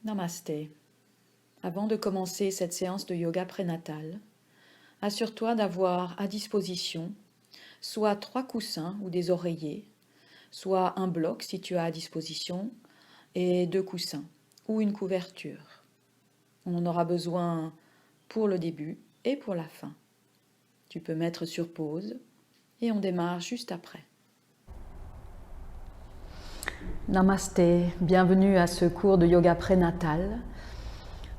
Namasté. Avant de commencer cette séance de yoga prénatal, assure-toi d'avoir à disposition soit 3 coussins ou des oreillers, soit un bloc si tu as à disposition, et 2 coussins ou une couverture. On en aura besoin pour le début et pour la fin. Tu peux mettre sur pause et on démarre juste après. Namasté, bienvenue à ce cours de yoga prénatal.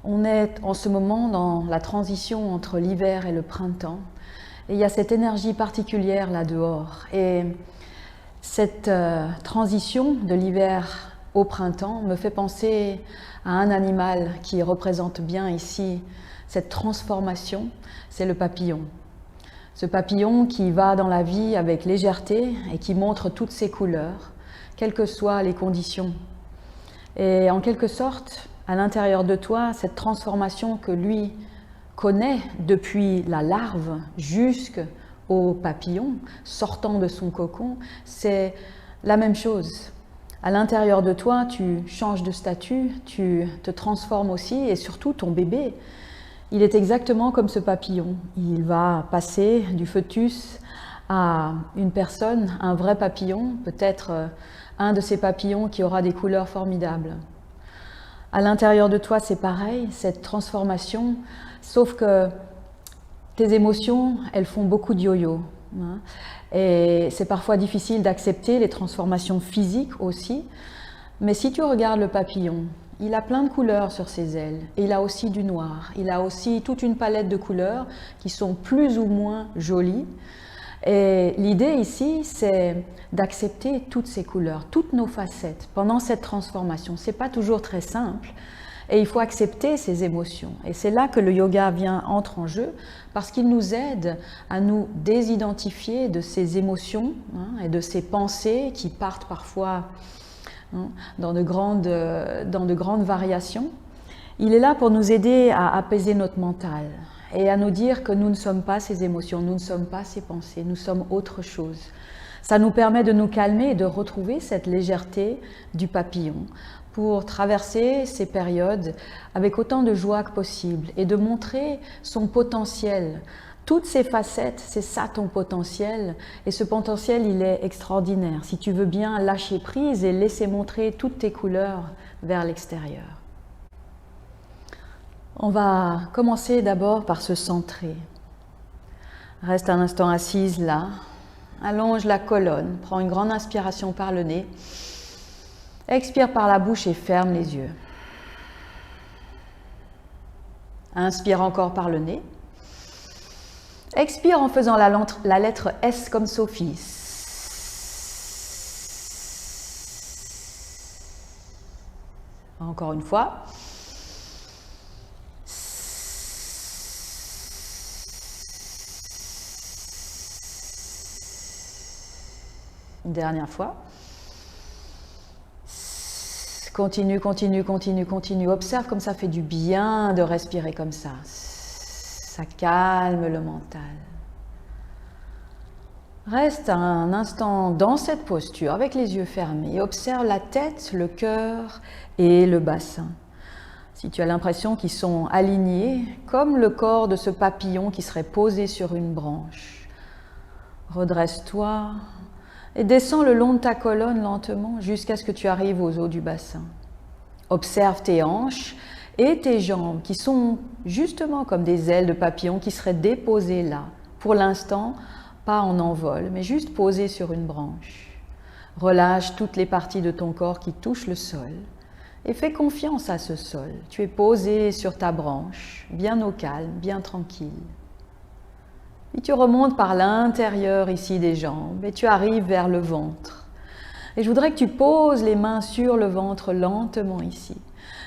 On est en ce moment dans la transition entre l'hiver et le printemps et il y a cette énergie particulière là dehors. Et cette transition de l'hiver au printemps me fait penser à un animal qui représente bien ici cette transformation, c'est le papillon. Ce papillon qui va dans la vie avec légèreté et qui montre toutes ses couleurs, quelles que soient les conditions. Et en quelque sorte, à l'intérieur de toi, cette transformation que lui connaît depuis la larve jusqu'au papillon, sortant de son cocon, c'est la même chose. À l'intérieur de toi, tu changes de statut, tu te transformes aussi, et surtout ton bébé, il est exactement comme ce papillon. Il va passer du fœtus à une personne, un vrai papillon, peut-être un de ces papillons qui aura des couleurs formidables. À l'intérieur de toi, c'est pareil, cette transformation, sauf que tes émotions, elles font beaucoup de yo-yo. Hein, et c'est parfois difficile d'accepter les transformations physiques aussi. Mais si tu regardes le papillon, il a plein de couleurs sur ses ailes. Et il a aussi du noir. Il a aussi toute une palette de couleurs qui sont plus ou moins jolies. Et l'idée ici, c'est d'accepter toutes ces couleurs, toutes nos facettes pendant cette transformation. Ce n'est pas toujours très simple et il faut accepter ces émotions. Et c'est là que le yoga entre en jeu parce qu'il nous aide à nous désidentifier de ces émotions et de ces pensées qui partent parfois dans de grandes variations. Il est là pour nous aider à apaiser notre mental et à nous dire que nous ne sommes pas ces émotions, nous ne sommes pas ces pensées, nous sommes autre chose. Ça nous permet de nous calmer et de retrouver cette légèreté du papillon pour traverser ces périodes avec autant de joie que possible et de montrer son potentiel. Toutes ces facettes, c'est ça ton potentiel et ce potentiel, il est extraordinaire si tu veux bien lâcher prise et laisser montrer toutes tes couleurs vers l'extérieur. On va commencer d'abord par se centrer. Reste un instant assise là, allonge la colonne, prends une grande inspiration par le nez, expire par la bouche et ferme les yeux. Inspire encore par le nez. Expire en faisant la lettre S comme Sophie. Encore une fois. Une dernière fois. Continue, continue, continue, continue. Observe comme ça fait du bien de respirer comme ça. Ça calme le mental. Reste un instant dans cette posture avec les yeux fermés. Observe la tête, le cœur et le bassin. Si tu as l'impression qu'ils sont alignés, comme le corps de ce papillon qui serait posé sur une branche. Redresse-toi. Et descends le long de ta colonne lentement jusqu'à ce que tu arrives aux os du bassin. Observe tes hanches et tes jambes qui sont justement comme des ailes de papillon qui seraient déposées là. Pour l'instant, pas en envol, mais juste posées sur une branche. Relâche toutes les parties de ton corps qui touchent le sol et fais confiance à ce sol. Tu es posé sur ta branche, bien au calme, bien tranquille. Puis tu remontes par l'intérieur ici des jambes et tu arrives vers le ventre. Et je voudrais que tu poses les mains sur le ventre lentement ici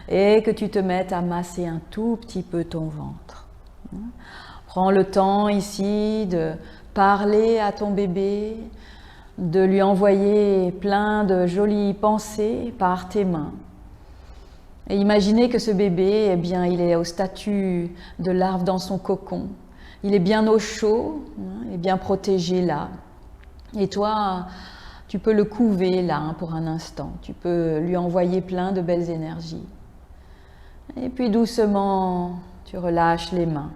et que tu te mettes à masser un tout petit peu ton ventre. Prends le temps ici de parler à ton bébé, de lui envoyer plein de jolies pensées par tes mains. Et imaginez que ce bébé, eh bien, il est au statut de larve dans son cocon. Il est bien au chaud, il est bien protégé là. Et toi, tu peux le couver là pour un instant. Tu peux lui envoyer plein de belles énergies. Et puis doucement, tu relâches les mains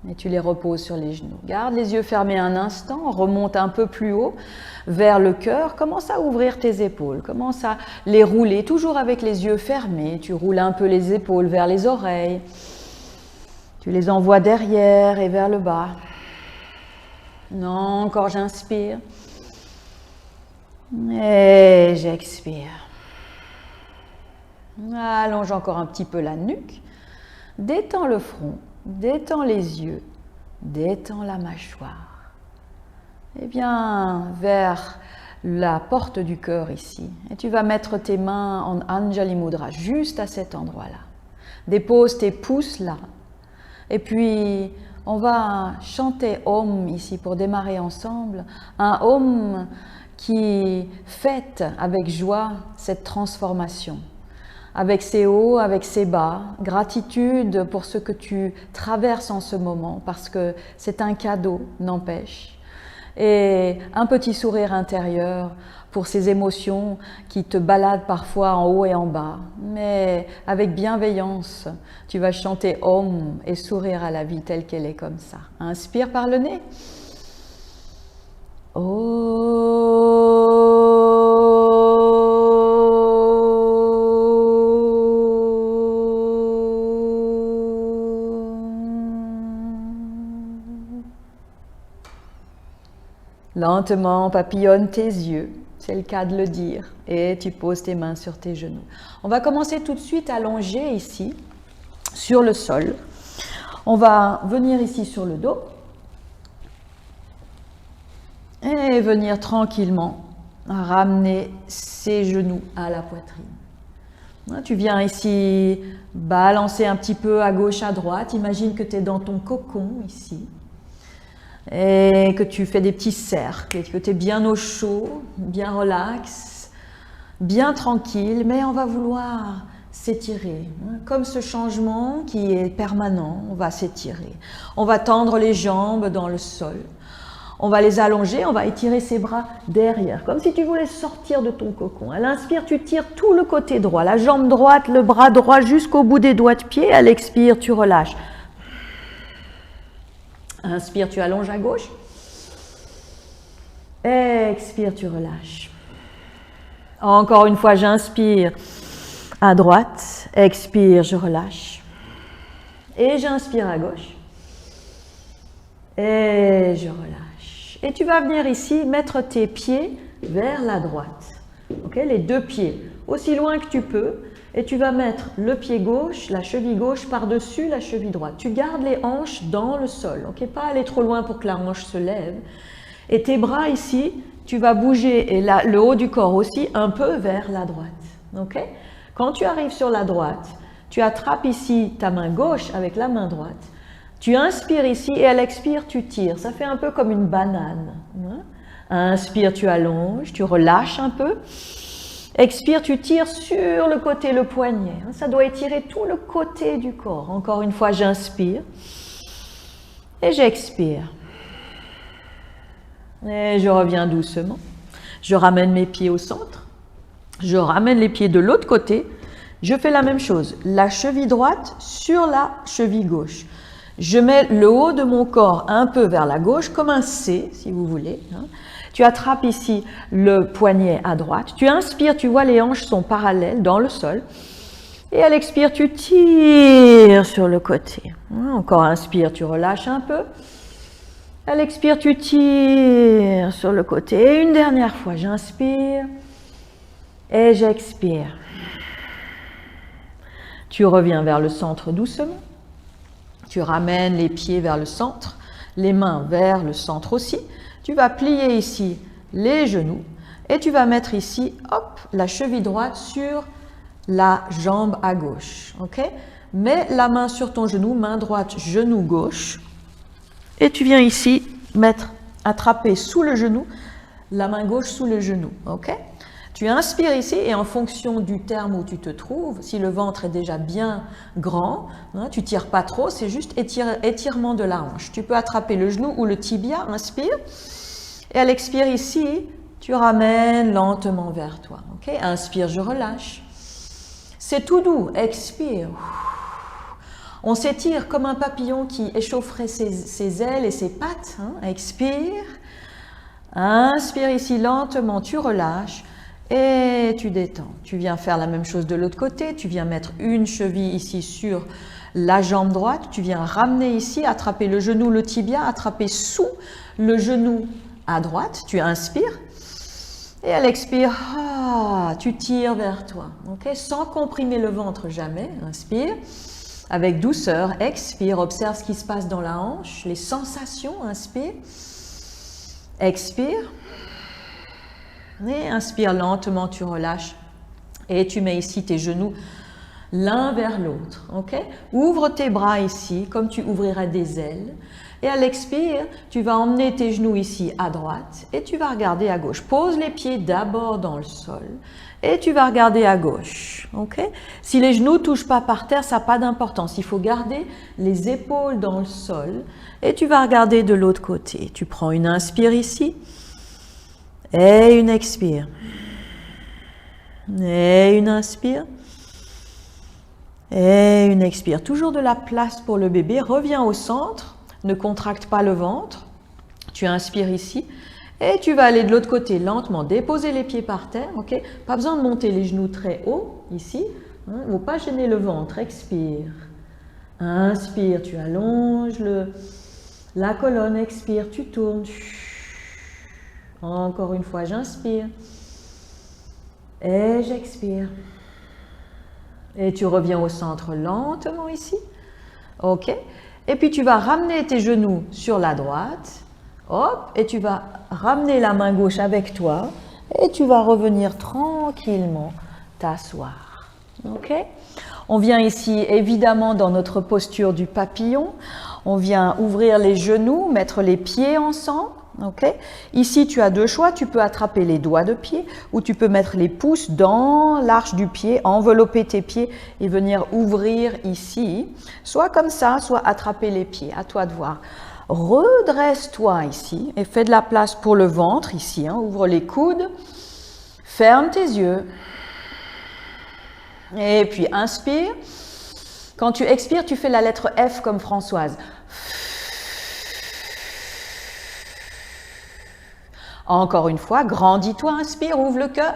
et tu les reposes sur les genoux. Garde les yeux fermés un instant, remonte un peu plus haut vers le cœur. Commence à ouvrir tes épaules, commence à les rouler, toujours avec les yeux fermés. Tu roules un peu les épaules vers les oreilles. Tu les envoies derrière et vers le bas. Non, encore j'inspire. Et j'expire. Allonge encore un petit peu la nuque. Détends le front, détends les yeux, détends la mâchoire. Et bien vers la porte du cœur ici. Et tu vas mettre tes mains en Anjali Mudra, juste à cet endroit-là. Dépose tes pouces là. Et puis, on va chanter Om ici pour démarrer ensemble. Un Om qui fête avec joie cette transformation. Avec ses hauts, avec ses bas, gratitude pour ce que tu traverses en ce moment, parce que c'est un cadeau, n'empêche. Et un petit sourire intérieur pour ces émotions qui te baladent parfois en haut et en bas. Mais avec bienveillance, tu vas chanter Om et sourire à la vie telle qu'elle est comme ça. Inspire par le nez. Lentement, papillonne tes yeux, c'est le cas de le dire, et tu poses tes mains sur tes genoux. On va commencer tout de suite à allonger ici, sur le sol. On va venir ici sur le dos, et venir tranquillement ramener ses genoux à la poitrine. Tu viens ici balancer un petit peu à gauche, à droite. Imagine que tu es dans ton cocon ici. Et que tu fais des petits cercles, et que tu es bien au chaud, bien relax, bien tranquille, mais on va vouloir s'étirer. Comme ce changement qui est permanent, on va s'étirer. On va tendre les jambes dans le sol, on va les allonger, on va étirer ses bras derrière, comme si tu voulais sortir de ton cocon. À l'inspire, tu tires tout le côté droit, la jambe droite, le bras droit jusqu'au bout des doigts de pied. À l'expire, tu relâches. Inspire, tu allonges à gauche. Expire, tu relâches. Encore une fois, j'inspire à droite. Expire, je relâche. Et j'inspire à gauche. Et je relâche. Et tu vas venir ici mettre tes pieds vers la droite. Okay, les deux pieds, aussi loin que tu peux. Et tu vas mettre le pied gauche, la cheville gauche par-dessus la cheville droite. Tu gardes les hanches dans le sol, ok? Pas aller trop loin pour que la hanche se lève. Et tes bras ici, tu vas bouger, et là, le haut du corps aussi, un peu vers la droite. Ok? Quand tu arrives sur la droite, tu attrapes ici ta main gauche avec la main droite. Tu inspires ici et à l'expire, tu tires. Ça fait un peu comme une banane. Inspire, tu allonges, tu relâches un peu. Expire, tu tires sur le côté, le poignet. Ça doit étirer tout le côté du corps. Encore une fois, j'inspire et j'expire. Et je reviens doucement. Je ramène mes pieds au centre. Je ramène les pieds de l'autre côté. Je fais la même chose. La cheville droite sur la cheville gauche. Je mets le haut de mon corps un peu vers la gauche, comme un C, si vous voulez. Tu attrapes ici le poignet à droite. Tu inspires, tu vois les hanches sont parallèles dans le sol. Et à l'expire, tu tires sur le côté. Encore inspire, tu relâches un peu. À l'expire, tu tires sur le côté. Et une dernière fois, j'inspire et j'expire. Tu reviens vers le centre doucement. Tu ramènes les pieds vers le centre, les mains vers le centre aussi. Tu vas plier ici les genoux et tu vas mettre ici, hop, la cheville droite sur la jambe à gauche. Ok? Mets la main sur ton genou, main droite, genou gauche. Et tu viens ici attraper sous le genou, la main gauche sous le genou. Ok? Tu inspires ici et en fonction du terme où tu te trouves, si le ventre est déjà bien grand, tu ne tires pas trop, c'est juste étirement de la hanche. Tu peux attraper le genou ou le tibia, inspire. Et à l'expire ici, tu ramènes lentement vers toi. Okay? Inspire, je relâche. C'est tout doux, expire. On s'étire comme un papillon qui échaufferait ses ailes et ses pattes. Expire. Inspire ici lentement, tu relâches et tu détends. Tu viens faire la même chose de l'autre côté. Tu viens mettre une cheville ici sur la jambe droite. Tu viens ramener ici, attraper le genou, le tibia, attraper sous le genou à droite. Tu inspires. Et à l'expire, tu tires vers toi, sans comprimer le ventre jamais. Inspire, avec douceur, expire, observe ce qui se passe dans la hanche, les sensations, inspire, expire, et inspire lentement, tu relâches, et tu mets ici tes genoux l'un vers l'autre. Ouvre tes bras ici, comme tu ouvrirais des ailes. Et à l'expire, tu vas emmener tes genoux ici à droite et tu vas regarder à gauche. Pose les pieds d'abord dans le sol et tu vas regarder à gauche. Si les genoux ne touchent pas par terre, ça n'a pas d'importance. Il faut garder les épaules dans le sol et tu vas regarder de l'autre côté. Tu prends une inspire ici et une expire. Et une inspire. Et une expire. Toujours de la place pour le bébé. Reviens au centre. Ne contracte pas le ventre, tu inspires ici et tu vas aller de l'autre côté lentement, déposer les pieds par terre, Pas besoin de monter les genoux très haut ici, il ne faut pas gêner le ventre, expire, inspire, tu allonges la colonne, expire, tu tournes, encore une fois j'inspire et j'expire et tu reviens au centre lentement ici, Et puis tu vas ramener tes genoux sur la droite, et tu vas ramener la main gauche avec toi et tu vas revenir tranquillement t'asseoir. On vient ici évidemment dans notre posture du papillon, on vient ouvrir les genoux, mettre les pieds ensemble. Ici tu as deux choix, tu peux attraper les doigts de pied ou tu peux mettre les pouces dans l'arche du pied, envelopper tes pieds et venir ouvrir ici, soit comme ça, soit attraper les pieds, à toi de voir. Redresse-toi ici et fais de la place pour le ventre ici, ouvre les coudes, ferme tes yeux et puis inspire. Quand tu expires, tu fais la lettre F comme Françoise. Encore une fois, grandis-toi, inspire, ouvre le cœur.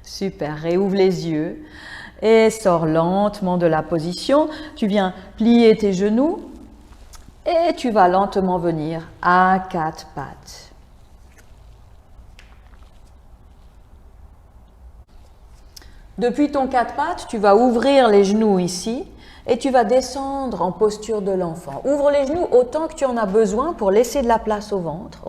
Super, réouvre les yeux et sors lentement de la position. Tu viens plier tes genoux et tu vas lentement venir à quatre pattes. Depuis ton quatre pattes, tu vas ouvrir les genoux ici. Et tu vas descendre en posture de l'enfant. Ouvre les genoux autant que tu en as besoin pour laisser de la place au ventre.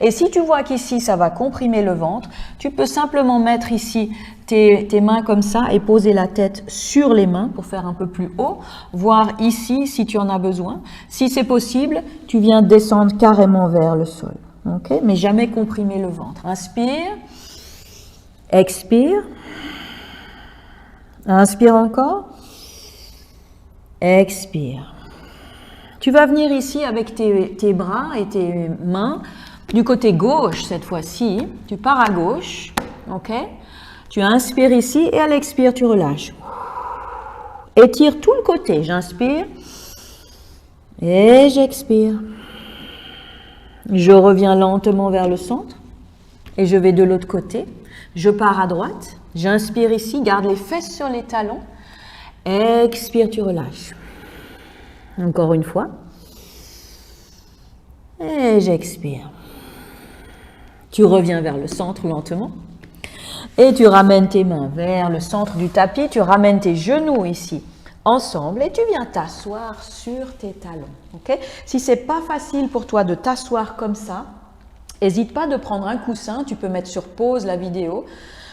Et si tu vois qu'ici, ça va comprimer le ventre, tu peux simplement mettre ici tes mains comme ça et poser la tête sur les mains pour faire un peu plus haut. Voir ici si tu en as besoin. Si c'est possible, tu viens descendre carrément vers le sol. Mais jamais comprimer le ventre. Inspire. Expire. Inspire encore. Expire. Tu vas venir ici avec tes bras et tes mains du côté gauche cette fois-ci. Tu pars à gauche, Tu inspires ici et à l'expire, tu relâches. Étire tout le côté. J'inspire et j'expire. Je reviens lentement vers le centre et je vais de l'autre côté. Je pars à droite. J'inspire ici, garde les fesses sur les talons. Expire, tu relâches. Encore une fois. Et j'expire. Tu reviens vers le centre lentement. Et tu ramènes tes mains vers le centre du tapis. Tu ramènes tes genoux ici ensemble et tu viens t'asseoir sur tes talons. Si ce n'est pas facile pour toi de t'asseoir comme ça, n'hésite pas de prendre un coussin. Tu peux mettre sur pause la vidéo.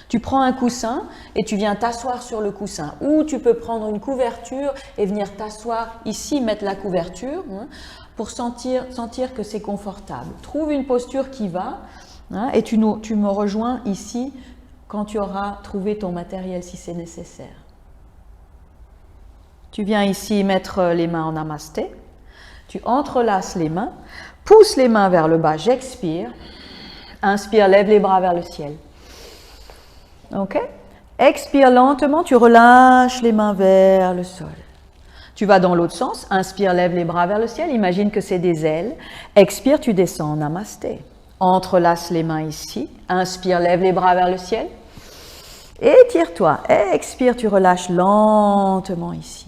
Tu prends un coussin et tu viens t'asseoir sur le coussin. Ou tu peux prendre une couverture et venir t'asseoir ici, mettre la couverture pour sentir que c'est confortable. Trouve une posture qui va et tu me rejoins ici quand tu auras trouvé ton matériel si c'est nécessaire. Tu viens ici mettre les mains en namasté. Tu entrelaces les mains, pousse les mains vers le bas, j'expire. Inspire, lève les bras vers le ciel. Ok? Expire lentement, tu relâches les mains vers le sol. Tu vas dans l'autre sens, inspire, lève les bras vers le ciel, imagine que c'est des ailes. Expire, tu descends en namasté. Entrelace les mains ici, inspire, lève les bras vers le ciel. Étire-toi, expire, tu relâches lentement ici.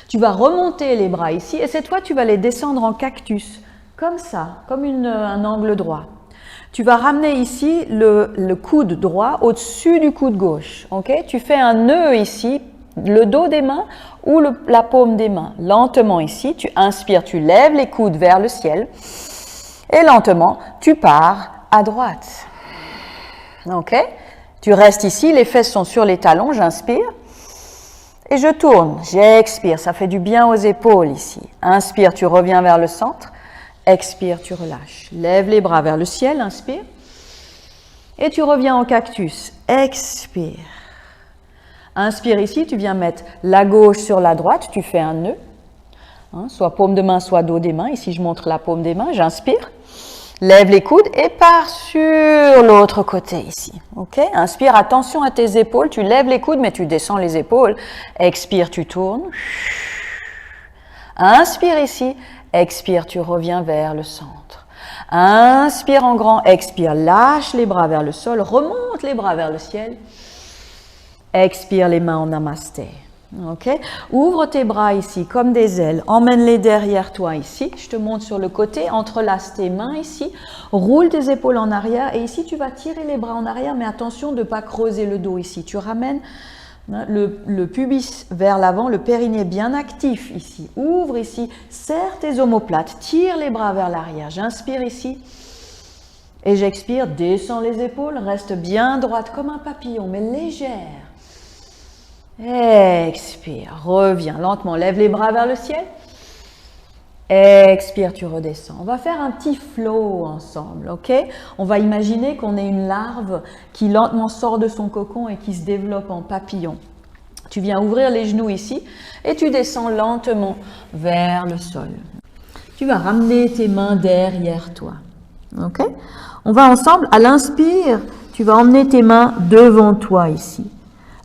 Tu vas remonter les bras ici et cette fois tu vas les descendre en cactus, comme ça, comme un angle droit. Tu vas ramener ici le coude droit au-dessus du coude gauche. Okay? Tu fais un nœud ici, le dos des mains ou la paume des mains. Lentement ici, tu inspires, tu lèves les coudes vers le ciel et lentement, tu pars à droite. Ok? Tu restes ici, les fesses sont sur les talons, j'inspire et je tourne. J'expire, ça fait du bien aux épaules ici. Inspire, tu reviens vers le centre. Expire, tu relâches. Lève les bras vers le ciel, inspire. Et tu reviens en cactus. Expire. Inspire ici, tu viens mettre la gauche sur la droite, tu fais un nœud. Soit paume de main, soit dos des mains. Ici, je montre la paume des mains, j'inspire. Lève les coudes et pars sur l'autre côté ici. Ok? Inspire, attention à tes épaules. Tu lèves les coudes, mais tu descends les épaules. Expire, tu tournes. Inspire ici. Expire, tu reviens vers le centre. Inspire en grand, expire, lâche les bras vers le sol, remonte les bras vers le ciel. Expire les mains en namasté. Okay? Ouvre tes bras ici comme des ailes, emmène-les derrière toi ici. Je te montre sur le côté, entrelace tes mains ici, roule tes épaules en arrière et ici tu vas tirer les bras en arrière, mais attention de ne pas creuser le dos ici. Tu ramènes le pubis vers l'avant, le périnée bien actif ici. Ouvre ici, serre tes omoplates, tire les bras vers l'arrière. J'inspire ici et j'expire, descends les épaules, reste bien droite comme un papillon, mais légère. Expire, reviens lentement, lève les bras vers le ciel. Expire, tu redescends. On va faire un petit flow ensemble, ok? On va imaginer qu'on est une larve qui lentement sort de son cocon et qui se développe en papillon. Tu viens ouvrir les genoux ici et tu descends lentement vers le sol. Tu vas ramener tes mains derrière toi, ok? On va ensemble, à l'inspire, tu vas emmener tes mains devant toi ici.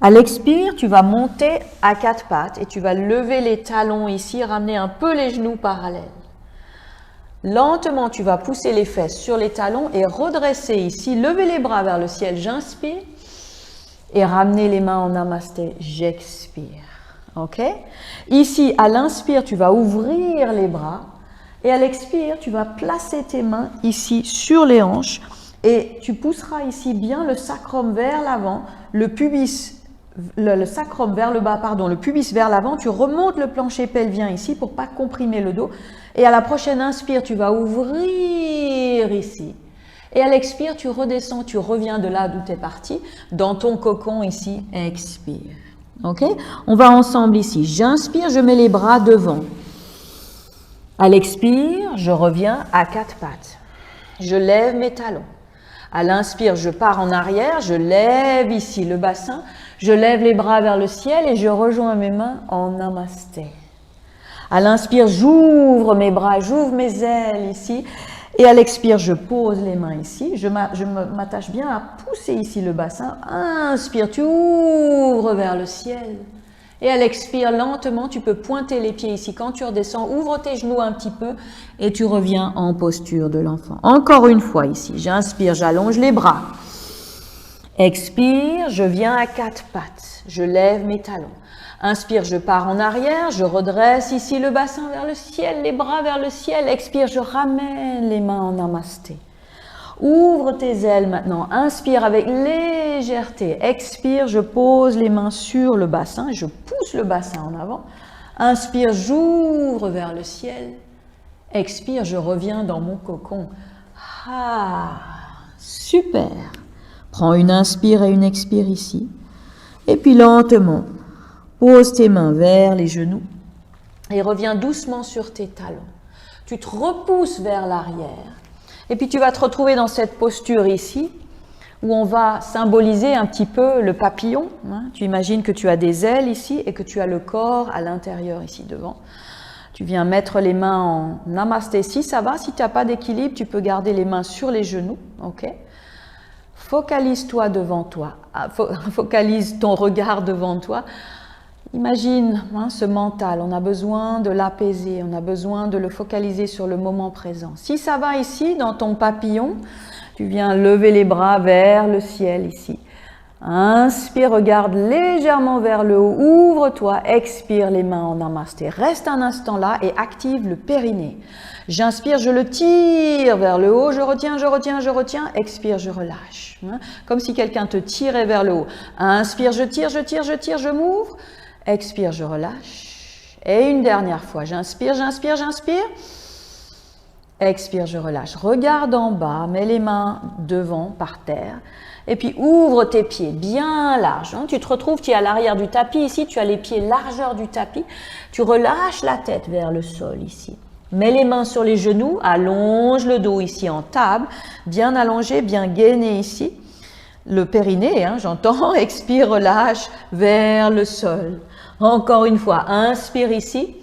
À l'expire, tu vas monter à quatre pattes et tu vas lever les talons ici, ramener un peu les genoux parallèles. Lentement, tu vas pousser les fesses sur les talons et redresser ici, lever les bras vers le ciel, j'inspire et ramener les mains en namasté, j'expire. Ok? Ici, à l'inspire, tu vas ouvrir les bras et à l'expire, tu vas placer tes mains ici sur les hanches et tu pousseras ici bien le sacrum vers l'avant, le pubis le sacrum vers le bas, pardon, le pubis vers l'avant, tu remontes le plancher pelvien ici pour ne pas comprimer le dos. Et à la prochaine inspire, tu vas ouvrir ici. Et à l'expire, tu redescends, tu reviens de là d'où tu es parti, dans ton cocon ici, expire. Ok? On va ensemble ici. J'inspire, je mets les bras devant. À l'expire, je reviens à quatre pattes. Je lève mes talons. À l'inspire, je pars en arrière, je lève ici le bassin, je lève les bras vers le ciel et je rejoins mes mains en namasté. À l'inspire, j'ouvre mes bras, j'ouvre mes ailes ici. Et à l'expire, je pose les mains ici. Je m'attache bien à pousser ici le bassin. Inspire, tu ouvres vers le ciel. Et à l'expire, lentement, tu peux pointer les pieds ici. Quand tu redescends, ouvre tes genoux un petit peu et tu reviens en posture de l'enfant. Encore une fois ici, j'inspire, j'allonge les bras. Expire, je viens à quatre pattes. Je lève mes talons. Inspire, je pars en arrière, je redresse ici le bassin vers le ciel, les bras vers le ciel. Expire, je ramène les mains en namasté. Ouvre tes ailes maintenant. Inspire avec légèreté. Expire, je pose les mains sur le bassin. Je pousse le bassin en avant. Inspire, j'ouvre vers le ciel. Expire, je reviens dans mon cocon. Ah, super. Prends une inspire et une expire ici. Et puis lentement, pose tes mains vers les genoux et reviens doucement sur tes talons. Tu te repousses vers l'arrière. Et puis tu vas te retrouver dans cette posture ici, où on va symboliser un petit peu le papillon. Tu imagines que tu as des ailes ici et que tu as le corps à l'intérieur ici devant. Tu viens mettre les mains en namasté. Si ça va, si tu n'as pas d'équilibre, tu peux garder les mains sur les genoux. Ok ? Focalise-toi devant toi, focalise ton regard devant toi. Imagine ce mental, on a besoin de l'apaiser, on a besoin de le focaliser sur le moment présent. Si ça va ici, dans ton papillon, tu viens lever les bras vers le ciel ici. Inspire, regarde légèrement vers le haut, ouvre-toi, expire les mains en namasté. Reste un instant là et active le périnée. J'inspire, je le tire vers le haut, je retiens, je retiens, je retiens, expire, je relâche. Comme si quelqu'un te tirait vers le haut. Inspire, je tire, je tire, je tire, je m'ouvre. Expire, je relâche. Et une dernière fois, j'inspire, j'inspire, j'inspire. Expire, je relâche. Regarde en bas, mets les mains devant, par terre. Et puis ouvre tes pieds bien larges. Tu te retrouves, tu es à l'arrière du tapis ici, tu as les pieds largeur du tapis. Tu relâches la tête vers le sol ici. Mets les mains sur les genoux, allonge le dos ici en table, bien allongé, bien gainé ici. Le périnée, j'entends, expire, relâche vers le sol. Encore une fois, inspire ici,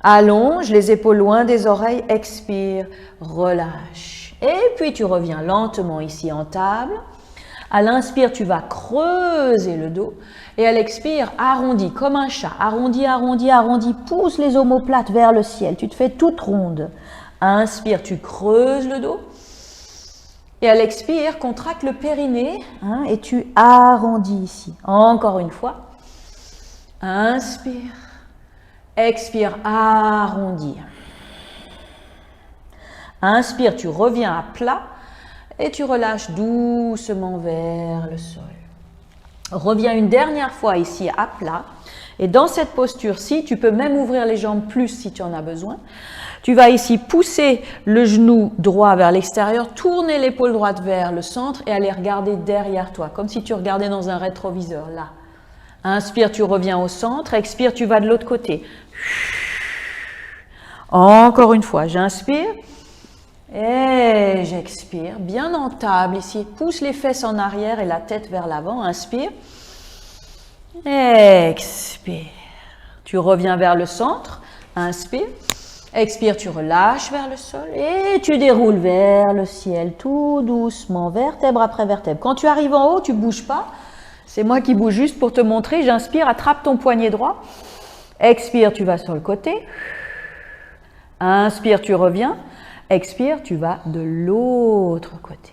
allonge les épaules loin des oreilles, expire, relâche. Et puis tu reviens lentement ici en table. À l'inspire, tu vas creuser le dos et à l'expire, arrondis comme un chat. Arrondis, arrondis, arrondis, pousse les omoplates vers le ciel. Tu te fais toute ronde. Inspire, tu creuses le dos. Et à l'expire, contracte le périnée et tu arrondis ici. Encore une fois. Inspire. Expire, arrondir. Inspire, tu reviens à plat. Et tu relâches doucement vers le sol. Reviens une dernière fois ici à plat. Et dans cette posture-ci, tu peux même ouvrir les jambes plus si tu en as besoin. Tu vas ici pousser le genou droit vers l'extérieur, tourner l'épaule droite vers le centre et aller regarder derrière toi, comme si tu regardais dans un rétroviseur, là. Inspire, tu reviens au centre. Expire, tu vas de l'autre côté. Encore une fois, j'inspire. Et j'expire, bien en table ici, pousse les fesses en arrière et la tête vers l'avant, inspire, expire, tu reviens vers le centre, inspire, expire, tu relâches vers le sol et tu déroules vers le ciel tout doucement, vertèbre après vertèbre. Quand tu arrives en haut, tu ne bouges pas, c'est moi qui bouge juste pour te montrer, j'inspire, attrape ton poignet droit, expire, tu vas sur le côté, inspire, tu reviens. Expire, tu vas de l'autre côté.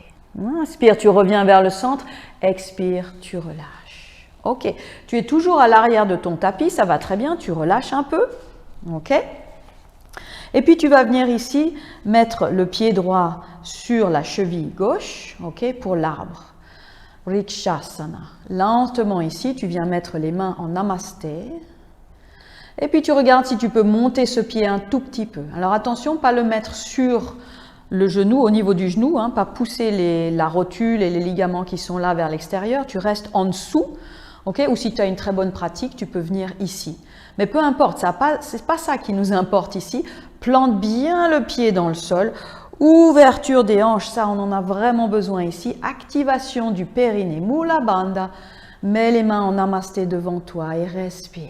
Inspire, tu reviens vers le centre. Expire, tu relâches. Ok, tu es toujours à l'arrière de ton tapis, ça va très bien, tu relâches un peu. Ok. Et puis tu vas venir ici mettre le pied droit sur la cheville gauche, ok, pour l'arbre. Vrikshasana. Lentement ici, tu viens mettre les mains en namasté. Et puis tu regardes si tu peux monter ce pied un tout petit peu. Alors attention, pas le mettre sur le genou, au niveau du genou, pas pousser la rotule et les ligaments qui sont là vers l'extérieur. Tu restes en dessous, ok? Ou si tu as une très bonne pratique, tu peux venir ici. Mais peu importe, ce n'est pas ça qui nous importe ici. Plante bien le pied dans le sol. Ouverture des hanches, ça on en a vraiment besoin ici. Activation du périnée, Mula Bandha. Mets les mains en namasté devant toi et respire.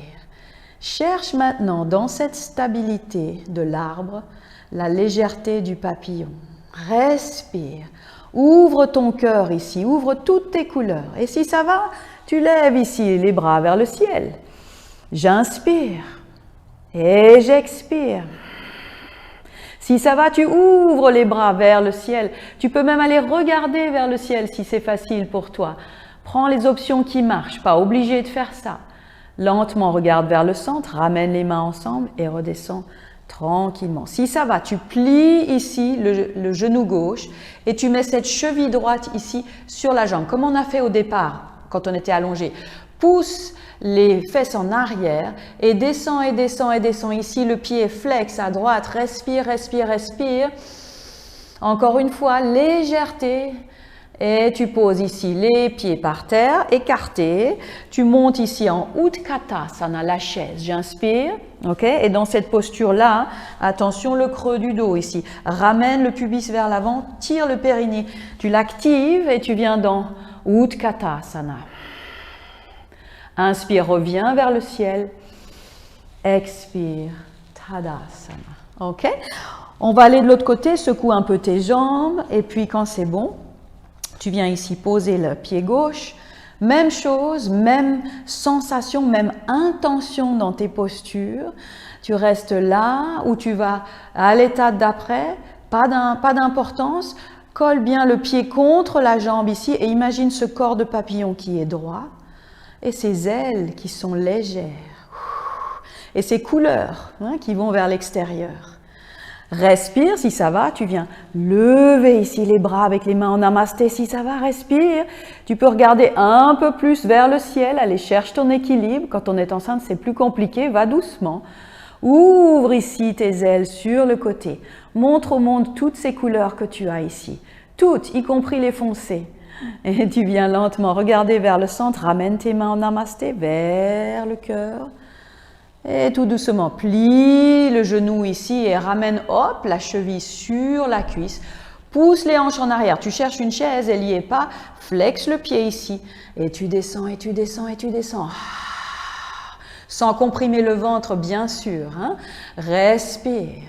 Cherche maintenant dans cette stabilité de l'arbre la légèreté du papillon. Respire. Ouvre ton cœur ici, ouvre toutes tes couleurs. Et si ça va, tu lèves ici les bras vers le ciel. J'inspire et j'expire. Si ça va, tu ouvres les bras vers le ciel. Tu peux même aller regarder vers le ciel si c'est facile pour toi. Prends les options qui marchent, pas obligé de faire ça. Lentement, regarde vers le centre, ramène les mains ensemble et redescends tranquillement. Si ça va, tu plies ici le genou gauche et tu mets cette cheville droite ici sur la jambe, comme on a fait au départ quand on était allongé. Pousse les fesses en arrière et descends et descends et descends. Ici, le pied flex à droite. Respire, respire, respire. Encore une fois, légèreté. Et tu poses ici les pieds par terre, écartés. Tu montes ici en Utkatasana, la chaise. J'inspire. Ok. Et dans cette posture-là, attention, le creux du dos ici. Ramène le pubis vers l'avant, tire le périnée. Tu l'actives et tu viens dans Utkatasana. Inspire, reviens vers le ciel. Expire, Tadasana. Ok. On va aller de l'autre côté, secoue un peu tes jambes. Et puis quand c'est bon, Tu viens ici poser le pied gauche. Même chose, même sensation, même intention dans tes postures. Tu restes là où tu vas à l'état d'après, pas d'importance. Colle bien le pied contre la jambe ici et imagine ce corps de papillon qui est droit et ces ailes qui sont légères et ces couleurs qui vont vers l'extérieur. Respire, si ça va, tu viens lever ici les bras avec les mains en namasté, si ça va, respire. Tu peux regarder un peu plus vers le ciel, aller chercher ton équilibre. Quand on est enceinte, c'est plus compliqué, va doucement. Ouvre ici tes ailes sur le côté. Montre au monde toutes ces couleurs que tu as ici, toutes, y compris les foncées. Et tu viens lentement regarder vers le centre, ramène tes mains en namasté, vers le cœur. Et tout doucement, plie le genou ici et ramène, hop, la cheville sur la cuisse. Pousse les hanches en arrière. Tu cherches une chaise, elle n'y est pas. Flexe le pied ici. Et tu descends, et tu descends, et tu descends. Sans comprimer le ventre, bien sûr. Respire.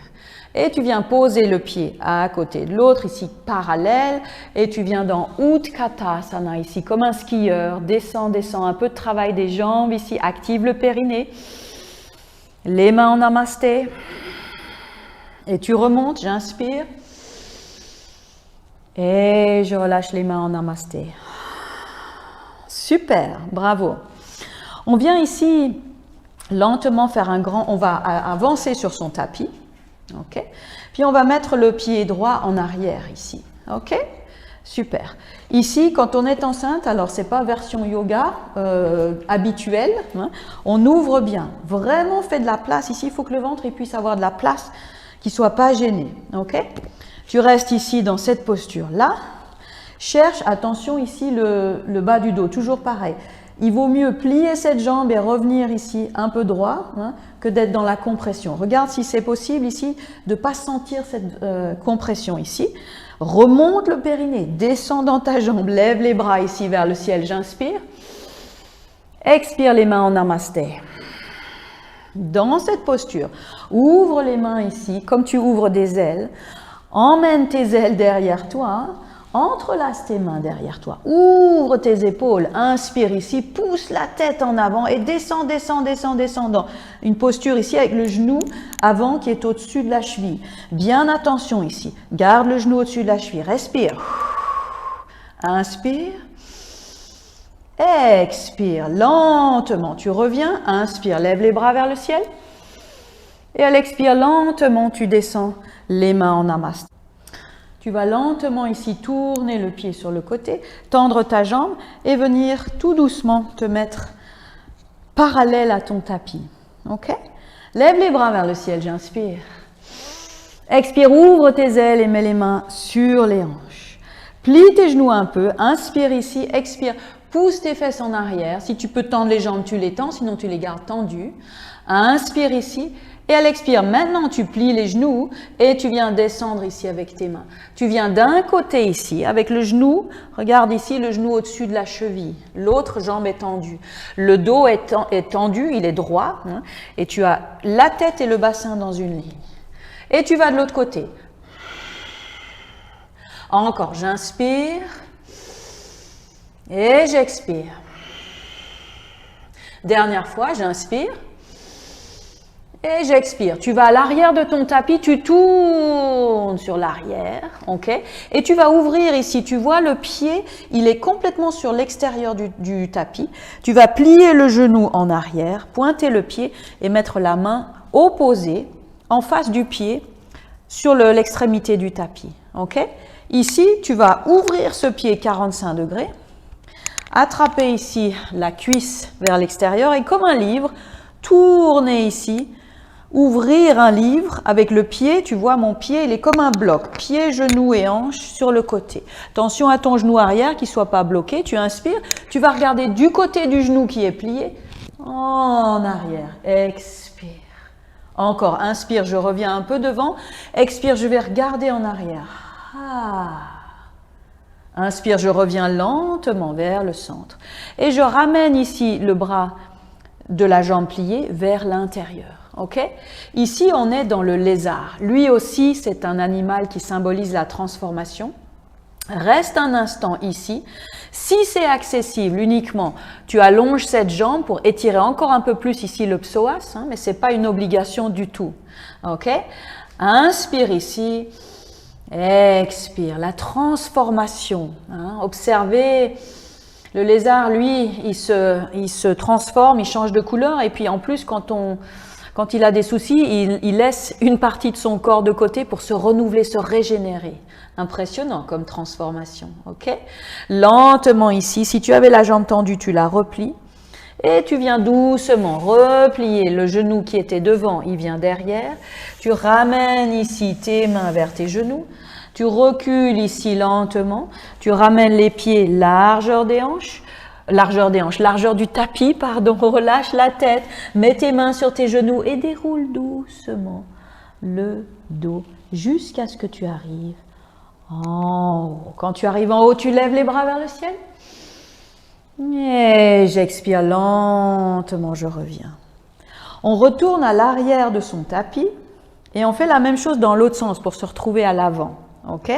Et tu viens poser le pied à côté de l'autre, ici parallèle. Et tu viens dans Utkatasana, ici comme un skieur. Descends, descends. Un peu de travail des jambes ici. Active le périnée. Les mains en namasté. Et tu remontes, j'inspire. Et je relâche les mains en namasté. Super, bravo. On vient ici lentement faire un grand... On va avancer sur son tapis. Ok. Puis on va mettre le pied droit en arrière ici. Ok. Super. Ici, quand on est enceinte, alors c'est pas version yoga habituelle, on ouvre bien. Vraiment, fait de la place. Ici, il faut que le ventre puisse avoir de la place, qu'il ne soit pas gêné. Ok. Tu restes ici dans cette posture-là. Cherche, attention ici, le bas du dos, toujours pareil. Il vaut mieux plier cette jambe et revenir ici un peu droit que d'être dans la compression. Regarde si c'est possible ici de ne pas sentir cette compression ici. Remonte le périnée, descends dans ta jambe, lève les bras ici vers le ciel, j'inspire. Expire les mains en namasté. Dans cette posture, ouvre les mains ici comme tu ouvres des ailes. Emmène tes ailes derrière toi. Entrelace tes mains derrière toi, ouvre tes épaules, inspire ici, pousse la tête en avant et descends, descends, descends, descends dans une posture ici avec le genou avant qui est au-dessus de la cheville. Bien attention ici, garde le genou au-dessus de la cheville, respire. Inspire, expire, lentement, tu reviens, inspire, lève les bras vers le ciel et à l'expire, lentement, tu descends les mains en namasté. Tu vas lentement ici tourner le pied sur le côté, tendre ta jambe et venir tout doucement te mettre parallèle à ton tapis. Ok? Lève les bras vers le ciel, j'inspire. Expire, ouvre tes ailes et mets les mains sur les hanches. Plie tes genoux un peu, inspire ici, expire, pousse tes fesses en arrière. Si tu peux tendre les jambes, tu les tends, sinon tu les gardes tendues. Inspire ici. Et à l'expire, maintenant tu plies les genoux et tu viens descendre ici avec tes mains. Tu viens d'un côté ici avec le genou, regarde ici le genou au-dessus de la cheville. L'autre jambe est tendue. Le dos est tendu, il est droit et tu as la tête et le bassin dans une ligne. Et tu vas de l'autre côté. Encore, j'inspire et j'expire. Dernière fois, j'inspire. Et j'expire. Tu vas à l'arrière de ton tapis, tu tournes sur l'arrière, ok? Et tu vas ouvrir ici. Tu vois le pied, il est complètement sur l'extérieur du tapis. Tu vas plier le genou en arrière, pointer le pied et mettre la main opposée en face du pied sur l'extrémité du tapis, ok? Ici, tu vas ouvrir ce pied 45 degrés, attraper ici la cuisse vers l'extérieur et comme un livre, tourner ici. Ouvrir un livre avec le pied, tu vois mon pied, il est comme un bloc, pied, genou et hanche sur le côté. Attention à ton genou arrière qui ne soit pas bloqué, tu inspires, tu vas regarder du côté du genou qui est plié, en arrière, expire. Encore, inspire, je reviens un peu devant, expire, je vais regarder en arrière. Inspire, je reviens lentement vers le centre. Et je ramène ici le bras de la jambe pliée vers l'intérieur. Okay? Ici, on est dans le lézard. Lui aussi, c'est un animal qui symbolise la transformation. Reste un instant ici. Si c'est accessible uniquement, tu allonges cette jambe pour étirer encore un peu plus ici le psoas, hein, mais ce n'est pas une obligation du tout. Ok? Inspire ici, expire. La transformation. Hein, observez, le lézard, lui, il se transforme, il change de couleur, et puis en plus, quand il a des soucis, il laisse une partie de son corps de côté pour se renouveler, se régénérer. Impressionnant comme transformation, ok? Lentement ici, si tu avais la jambe tendue, tu la replies. Et tu viens doucement replier le genou qui était devant, il vient derrière. Tu ramènes ici tes mains vers tes genoux. Tu recules ici lentement. Tu ramènes les pieds largeur du tapis, pardon. Relâche la tête. Mets tes mains sur tes genoux et déroule doucement le dos jusqu'à ce que tu arrives en haut. Quand tu arrives en haut, tu lèves les bras vers le ciel. Et j'expire lentement, je reviens. On retourne à l'arrière de son tapis et on fait la même chose dans l'autre sens pour se retrouver à l'avant. Ok?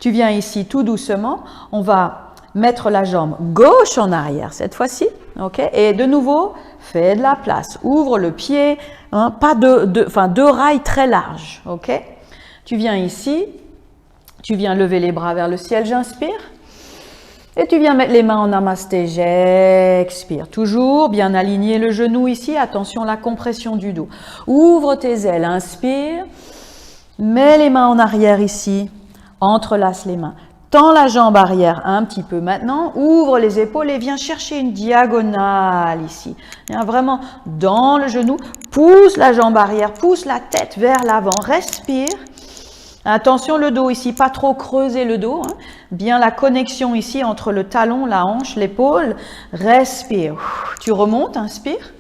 Tu viens ici tout doucement. On va mettre la jambe gauche en arrière cette fois-ci. Ok? Et de nouveau, fais de la place. Ouvre le pied, hein, pas deux rails très larges. Ok? Tu viens ici. Tu viens lever les bras vers le ciel, j'inspire. Et tu viens mettre les mains en namasté, j'expire. Toujours bien aligner le genou ici, attention la compression du dos. Ouvre tes ailes, inspire. Mets les mains en arrière ici, entrelace les mains. Tends la jambe arrière un petit peu maintenant, ouvre les épaules et viens chercher une diagonale ici. Viens vraiment dans le genou, pousse la jambe arrière, pousse la tête vers l'avant, respire. Attention le dos ici, pas trop creuser le dos, hein. Bien la connexion ici entre le talon, la hanche, l'épaule. Respire, tu remontes, inspire.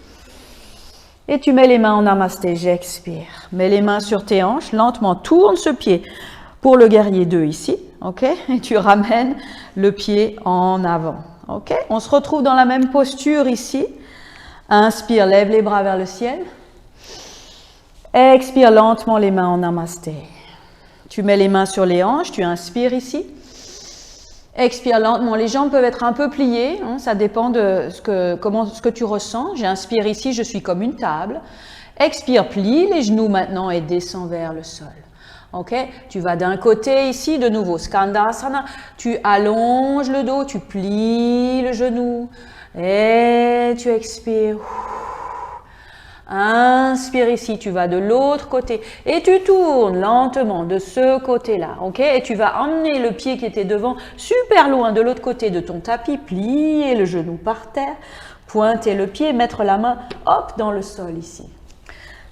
Et tu mets les mains en namasté, j'expire. Mets les mains sur tes hanches, lentement, tourne ce pied pour le guerrier 2 ici, ok? Et tu ramènes le pied en avant, ok? On se retrouve dans la même posture ici. Inspire, lève les bras vers le ciel. Expire lentement les mains en namasté. Tu mets les mains sur les hanches, tu inspires ici. Expire lentement, les jambes peuvent être un peu pliées, hein, ça dépend de ce que tu ressens. J'inspire ici, je suis comme une table. Expire, plie les genoux maintenant et descends vers le sol. Ok, tu vas d'un côté ici, de nouveau, Skandasana, tu allonges le dos, tu plies le genou et tu expires. Inspire ici, tu vas de l'autre côté et tu tournes lentement de ce côté-là, ok? Et tu vas emmener le pied qui était devant super loin de l'autre côté de ton tapis, plier le genou par terre, pointer le pied, mettre la main, hop, dans le sol ici.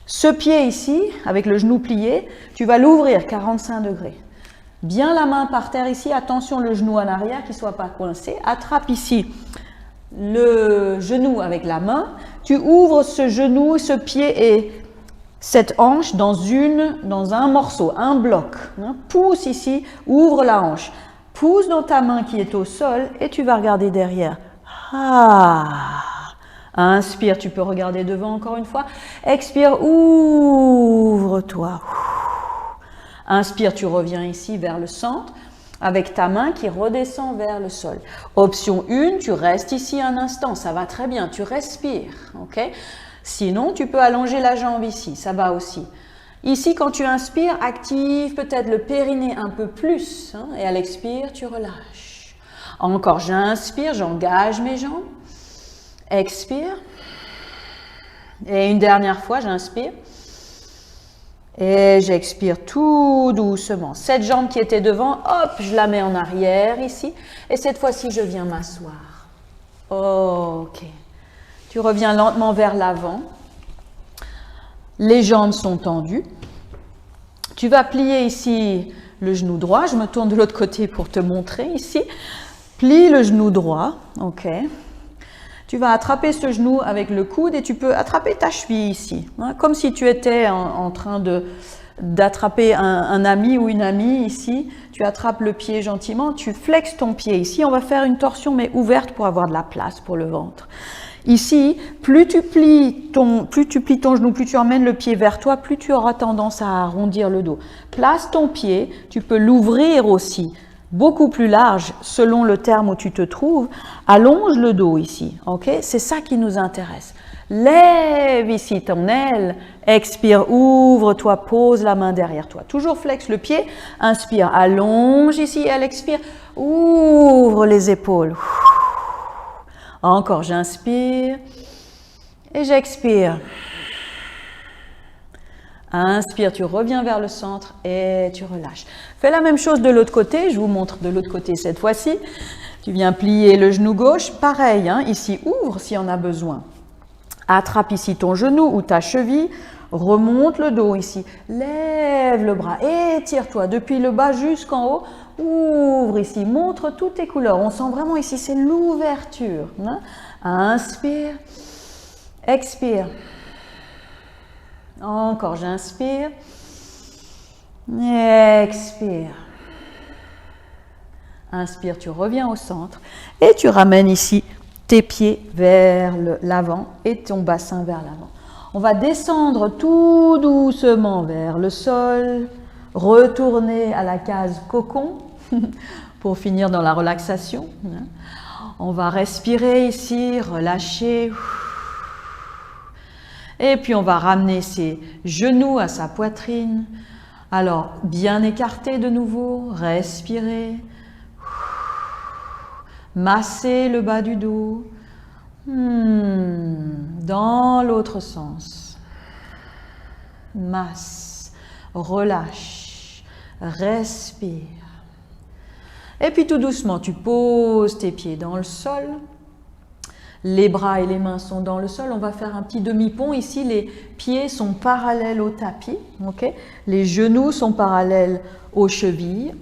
Ce pied ici, avec le genou plié, tu vas l'ouvrir 45 degrés. Bien la main par terre ici, attention le genou en arrière qui ne soit pas coincé, attrape ici le genou avec la main, tu ouvres ce genou, ce pied et cette hanche dans un morceau, un bloc. Hein. Pousse ici, ouvre la hanche. Pousse dans ta main qui est au sol et tu vas regarder derrière. Ah. Inspire, tu peux regarder devant encore une fois. Expire, ouvre-toi. Inspire, tu reviens ici vers le centre avec ta main qui redescend vers le sol. Option 1, tu restes ici un instant, ça va très bien, tu respires. Okay? Sinon, tu peux allonger la jambe ici, ça va aussi. Ici, quand tu inspires, active peut-être le périnée un peu plus. Hein, et à l'expire, tu relâches. Encore, j'inspire, j'engage mes jambes. Expire. Et une dernière fois, j'inspire. Et j'expire tout doucement. Cette jambe qui était devant, hop, je la mets en arrière ici. Et cette fois-ci, je viens m'asseoir. Ok. Tu reviens lentement vers l'avant. Les jambes sont tendues. Tu vas plier ici le genou droit. Je me tourne de l'autre côté pour te montrer ici. Plie le genou droit. Ok. Tu vas attraper ce genou avec le coude et tu peux attraper ta cheville ici. Hein, comme si tu étais en train d'attraper un ami ou une amie ici. Tu attrapes le pied gentiment. Tu flexes ton pied ici. On va faire une torsion mais ouverte pour avoir de la place pour le ventre. Ici, plus tu plies ton genou, plus tu emmènes le pied vers toi, plus tu auras tendance à arrondir le dos. Place ton pied, tu peux l'ouvrir aussi beaucoup plus large selon le terme où tu te trouves. Allonge le dos ici, ok? C'est ça qui nous intéresse. Lève ici ton aile, expire, ouvre-toi, pose la main derrière toi. Toujours flexe le pied, inspire, allonge ici, elle expire, ouvre les épaules. Encore, j'inspire et j'expire. Inspire, tu reviens vers le centre et tu relâches. Fais la même chose de l'autre côté, je vous montre de l'autre côté cette fois-ci. Tu viens plier le genou gauche, pareil, hein, ici ouvre s'il y en a besoin. Attrape ici ton genou ou ta cheville, remonte le dos ici, lève le bras, étire-toi depuis le bas jusqu'en haut, ouvre ici, montre toutes tes couleurs. On sent vraiment ici, c'est l'ouverture. Hein. Inspire, expire. Encore, j'inspire, expire. Inspire, tu reviens au centre et tu ramènes ici tes pieds vers l'avant et ton bassin vers l'avant. On va descendre tout doucement vers le sol, retourner à la case cocon pour finir dans la relaxation. On va respirer ici, relâcher. Et puis on va ramener ses genoux à sa poitrine. Alors, bien écarté de nouveau, respirez. Massez le bas du dos. Dans l'autre sens. Masse, relâche, respire. Et puis tout doucement, tu poses tes pieds dans le sol. Les bras et les mains sont dans le sol. On va faire un petit demi-pont. Ici, les pieds sont parallèles au tapis. Okay? Les genoux sont parallèles aux chevilles.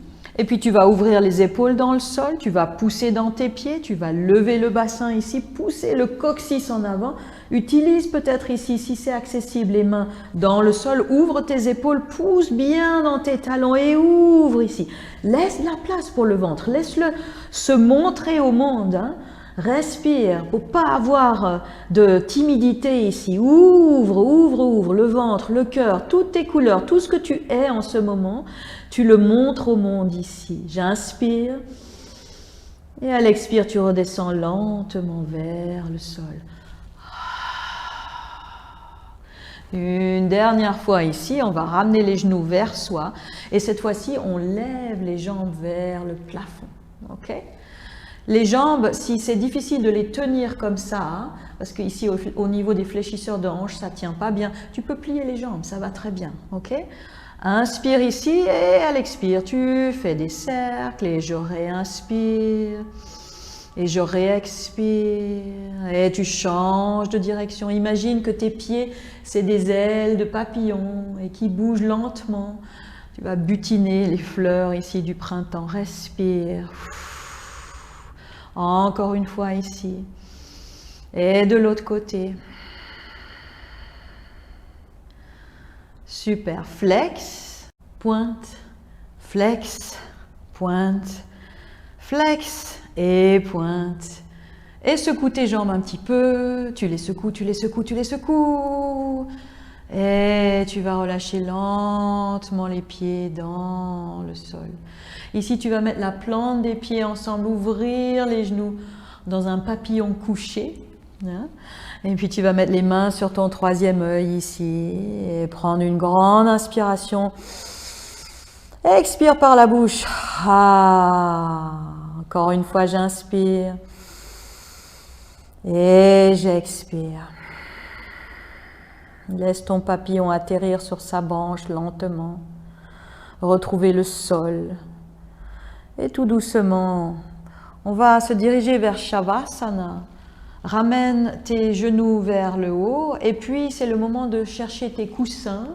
Et puis, tu vas ouvrir les épaules dans le sol. Tu vas pousser dans tes pieds. Tu vas lever le bassin ici, pousser le coccyx en avant. Utilise peut-être ici, si c'est accessible, les mains dans le sol. Ouvre tes épaules, pousse bien dans tes talons et ouvre ici. Laisse la place pour le ventre. Laisse-le se montrer au monde. Hein? Respire, pour pas avoir de timidité ici. Ouvre, ouvre, ouvre le ventre, le cœur, toutes tes couleurs, tout ce que tu es en ce moment, tu le montres au monde ici. J'inspire et à l'expire, tu redescends lentement vers le sol. Une dernière fois ici, on va ramener les genoux vers soi et cette fois-ci, on lève les jambes vers le plafond. Ok ? Les jambes, si c'est difficile de les tenir comme ça, hein, parce qu'ici au niveau des fléchisseurs de hanches, ça ne tient pas bien, tu peux plier les jambes, ça va très bien. Ok? Inspire ici et à l'expire, tu fais des cercles et je réinspire et je réexpire et tu changes de direction. Imagine que tes pieds, c'est des ailes de papillon et qui bougent lentement. Tu vas butiner les fleurs ici du printemps. Respire. Encore une fois ici. Et de l'autre côté. Super. Flex, pointe, flex, pointe, flex et pointe. Et secoue tes jambes un petit peu. Tu les secoues, tu les secoues, tu les secoues. Et tu vas relâcher lentement les pieds dans le sol. Ici, tu vas mettre la plante des pieds ensemble, ouvrir les genoux dans un papillon couché. Hein? Et puis, tu vas mettre les mains sur ton troisième œil ici et prendre une grande inspiration. Expire par la bouche. Ah. Encore une fois, j'inspire et j'expire. Laisse ton papillon atterrir sur sa branche lentement. Retrouver le sol. Et tout doucement, on va se diriger vers Shavasana. Ramène tes genoux vers le haut. Et puis, c'est le moment de chercher tes coussins.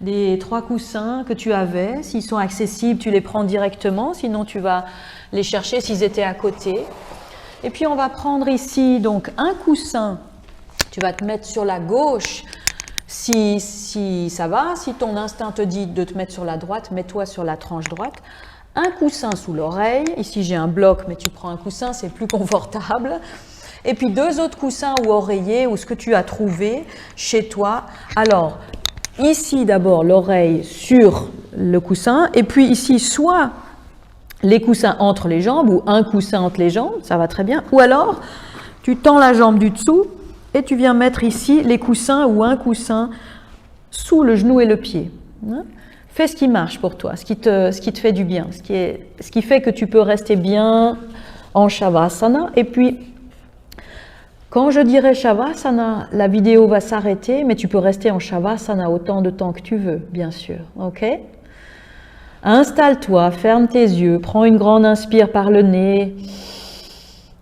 Les 3 coussins que tu avais. S'ils sont accessibles, tu les prends directement. Sinon, tu vas les chercher s'ils étaient à côté. Et puis, on va prendre ici donc un coussin. Tu vas te mettre sur la gauche. Si ça va, si ton instinct te dit de te mettre sur la droite, mets-toi sur la tranche droite. Un coussin sous l'oreille. Ici, j'ai un bloc, mais tu prends un coussin, c'est plus confortable. Et puis 2 autres coussins ou oreillers ou ce que tu as trouvé chez toi. Alors, ici d'abord l'oreille sur le coussin et puis ici soit les coussins entre les jambes ou un coussin entre les jambes, ça va très bien. Ou alors, tu tends la jambe du dessous et tu viens mettre ici les coussins ou un coussin sous le genou et le pied. Fais ce qui marche pour toi, ce qui te fait du bien, ce qui fait que tu peux rester bien en Shavasana. Et puis, quand je dirai Shavasana, la vidéo va s'arrêter, mais tu peux rester en Shavasana autant de temps que tu veux, bien sûr. Ok? Installe-toi, ferme tes yeux, prends une grande inspire par le nez,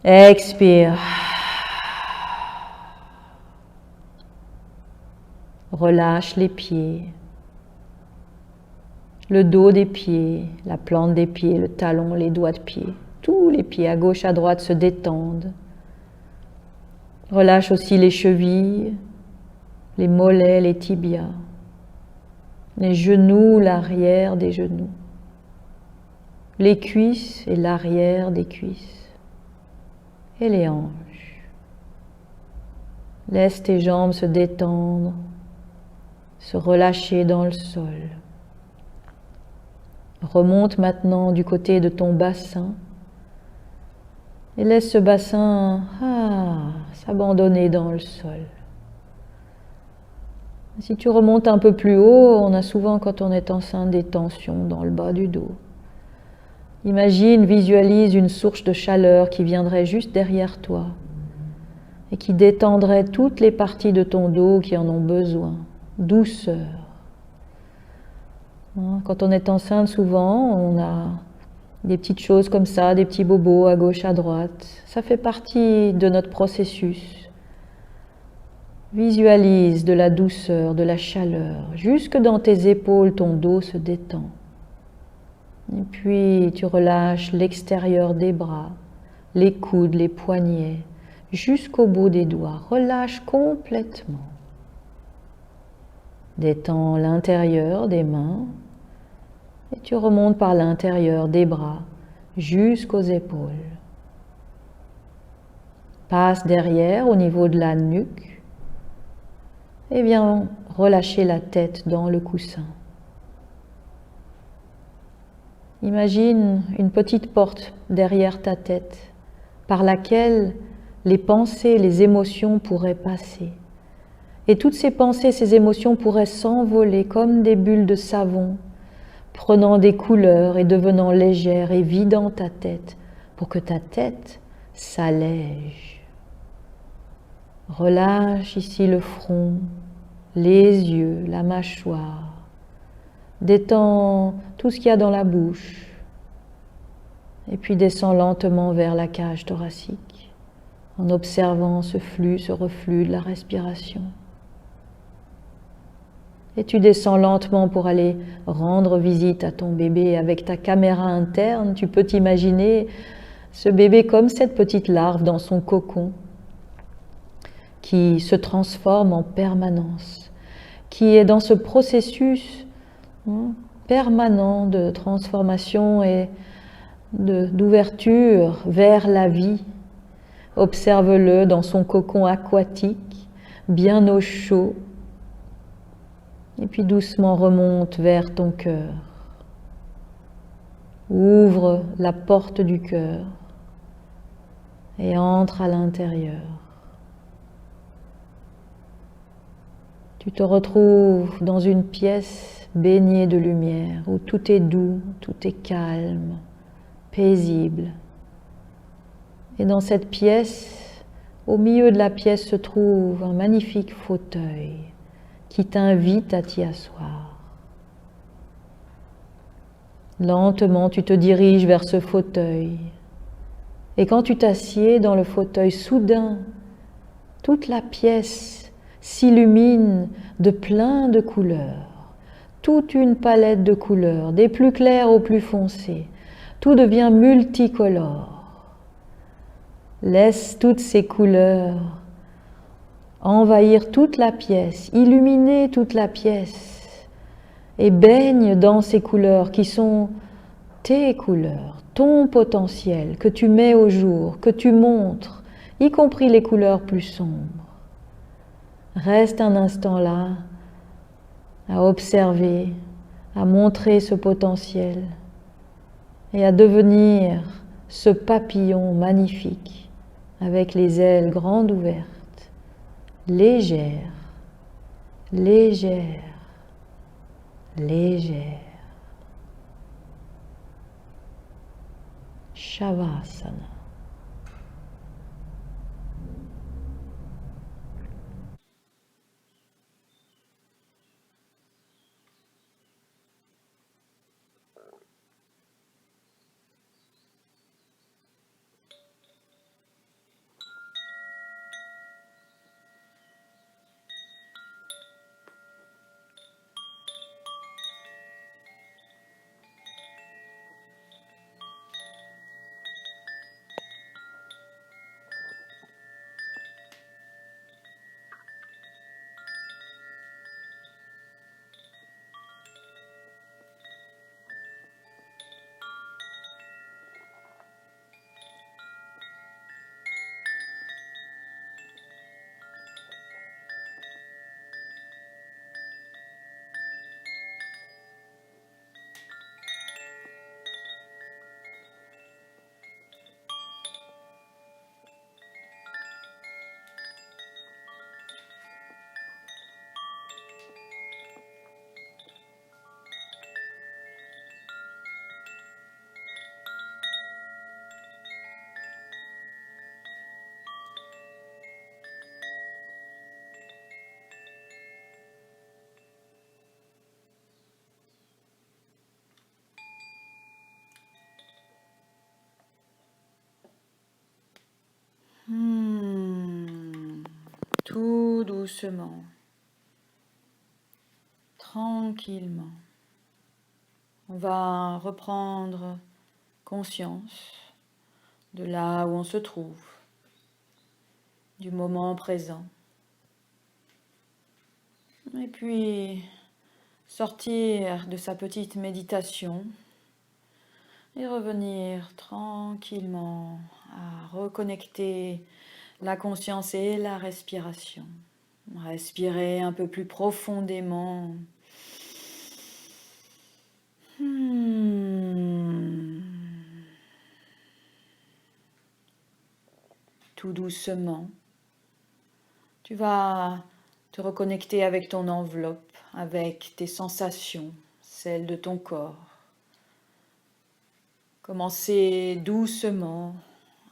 expire. Relâche les pieds, le dos des pieds, la plante des pieds, le talon, les doigts de pied. Tous les pieds à gauche, à droite se détendent. Relâche aussi les chevilles, les mollets, les tibias, les genoux, l'arrière des genoux, les cuisses et l'arrière des cuisses, et les hanches. Laisse tes jambes se détendre, se relâcher dans le sol. Remonte maintenant du côté de ton bassin et laisse ce bassin s'abandonner dans le sol. Si tu remontes un peu plus haut, on a souvent quand on est enceinte des tensions dans le bas du dos. Imagine, visualise une source de chaleur qui viendrait juste derrière toi et qui détendrait toutes les parties de ton dos qui en ont besoin. Douceur. Quand on est enceinte, souvent, on a des petites choses comme ça, des petits bobos à gauche, à droite. Ça fait partie de notre processus. Visualise de la douceur, de la chaleur. Jusque dans tes épaules, ton dos se détend. Et puis, tu relâches l'extérieur des bras, les coudes, les poignets, jusqu'au bout des doigts. Relâche complètement. Détends l'intérieur des mains et tu remontes par l'intérieur des bras jusqu'aux épaules. Passe derrière au niveau de la nuque et viens relâcher la tête dans le coussin. Imagine une petite porte derrière ta tête par laquelle les pensées, les émotions pourraient passer. Et toutes ces pensées, ces émotions pourraient s'envoler comme des bulles de savon, prenant des couleurs et devenant légères et vidant ta tête pour que ta tête s'allège. Relâche ici le front, les yeux, la mâchoire. Détends tout ce qu'il y a dans la bouche. Et puis descends lentement vers la cage thoracique en observant ce flux, ce reflux de la respiration. Et tu descends lentement pour aller rendre visite à ton bébé avec ta caméra interne. Tu peux t'imaginer ce bébé comme cette petite larve dans son cocon qui se transforme en permanence, qui est dans ce processus permanent de transformation et d'ouverture vers la vie. Observe-le dans son cocon aquatique, bien au chaud. Et puis doucement remonte vers ton cœur. Ouvre la porte du cœur et entre à l'intérieur. Tu te retrouves dans une pièce baignée de lumière où tout est doux, tout est calme, paisible. Et dans cette pièce, au milieu de la pièce se trouve un magnifique fauteuil qui t'invite à t'y asseoir. Lentement, tu te diriges vers ce fauteuil. Et quand tu t'assieds dans le fauteuil, soudain, toute la pièce s'illumine de plein de couleurs. Toute une palette de couleurs, des plus claires aux plus foncées. Tout devient multicolore. Laisse toutes ces couleurs envahir toute la pièce, illuminer toute la pièce et baigne dans ces couleurs qui sont tes couleurs, ton potentiel que tu mets au jour, que tu montres, y compris les couleurs plus sombres. Reste un instant là à observer, à montrer ce potentiel et à devenir ce papillon magnifique avec les ailes grandes ouvertes, légère, légère, légère. Shavasana. Tout doucement, tranquillement, on va reprendre conscience de là où on se trouve, du moment présent. Et puis sortir de sa petite méditation et revenir tranquillement à reconnecter la conscience et la respiration. Respirer un peu plus profondément. Tout doucement, tu vas te reconnecter avec ton enveloppe, avec tes sensations, celles de ton corps. Commencer doucement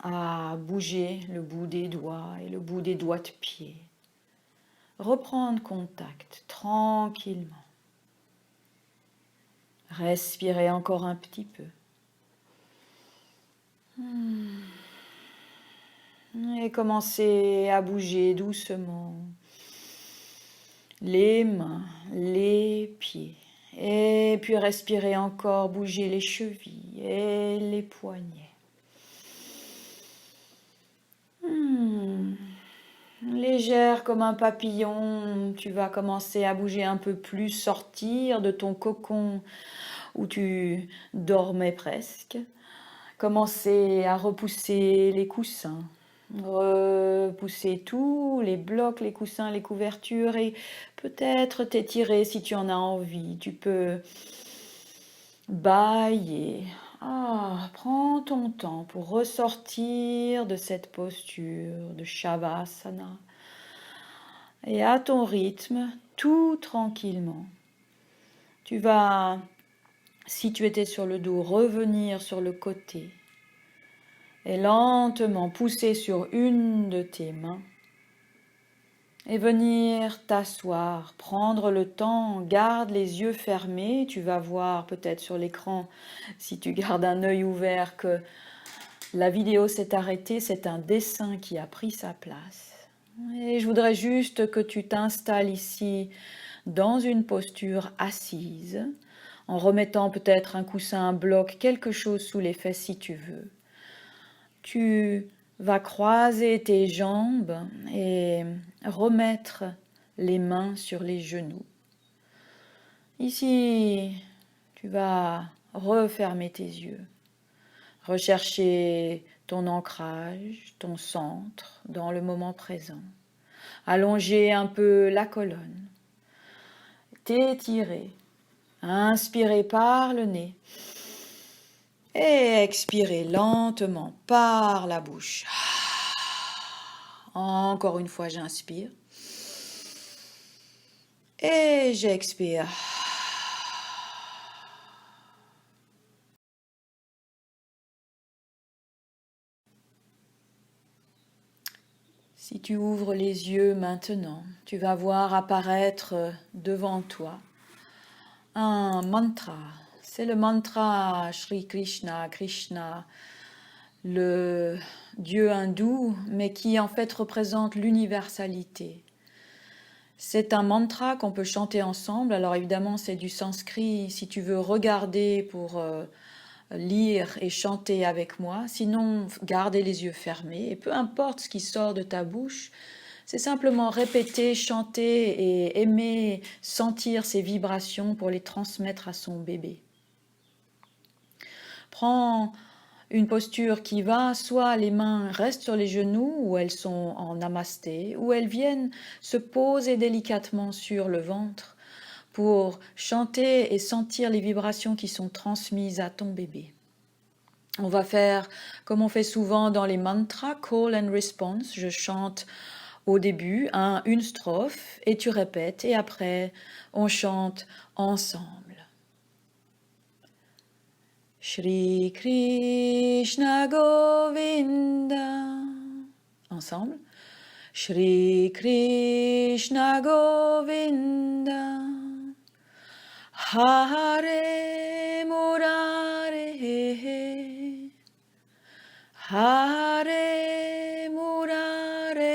à bouger le bout des doigts et le bout des doigts de pied. Reprendre contact tranquillement. Respirer encore un petit peu. Et commencer à bouger doucement les mains, les pieds. Et puis respirer encore, bouger les chevilles et les poignets. Légère comme un papillon, tu vas commencer à bouger un peu plus, sortir de ton cocon où tu dormais presque. Commencer à repousser les coussins, repousser tous les blocs, les coussins, les couvertures et peut-être t'étirer si tu en as envie. Tu peux bâiller. Prends ton temps pour ressortir de cette posture de Shavasana et à ton rythme, tout tranquillement. Tu vas, si tu étais sur le dos, revenir sur le côté et lentement pousser sur une de tes mains et venir t'asseoir, prendre le temps, garde les yeux fermés, tu vas voir peut-être sur l'écran, si tu gardes un œil ouvert, que la vidéo s'est arrêtée, c'est un dessin qui a pris sa place. Et je voudrais juste que tu t'installes ici dans une posture assise, en remettant peut-être un coussin, un bloc, quelque chose sous les fesses si tu veux. Tu vas croiser tes jambes et remettre les mains sur les genoux. Ici, tu vas refermer tes yeux, rechercher ton ancrage, ton centre dans le moment présent. Allonger un peu la colonne, t'étirer, inspirer par le nez Et expirez lentement par la bouche. Encore une fois, j'inspire. Et j'expire. Si tu ouvres les yeux maintenant, tu vas voir apparaître devant toi un mantra. C'est le mantra Shri Krishna, Krishna, le dieu hindou, mais qui en fait représente l'universalité. C'est un mantra qu'on peut chanter ensemble. Alors évidemment, c'est du sanskrit si tu veux regarder pour lire et chanter avec moi. Sinon, gardez les yeux fermés. Et peu importe ce qui sort de ta bouche, c'est simplement répéter, chanter et aimer sentir ces vibrations pour les transmettre à son bébé. Prends une posture qui va, soit les mains restent sur les genoux où elles sont en namasté, ou elles viennent se poser délicatement sur le ventre pour chanter et sentir les vibrations qui sont transmises à ton bébé. On va faire comme on fait souvent dans les mantras, call and response. Je chante au début une strophe et tu répètes et après on chante ensemble. Shri Krishna Govinda. Ensemble. Shri Krishna Govinda. Hare Murare. Hare Murare.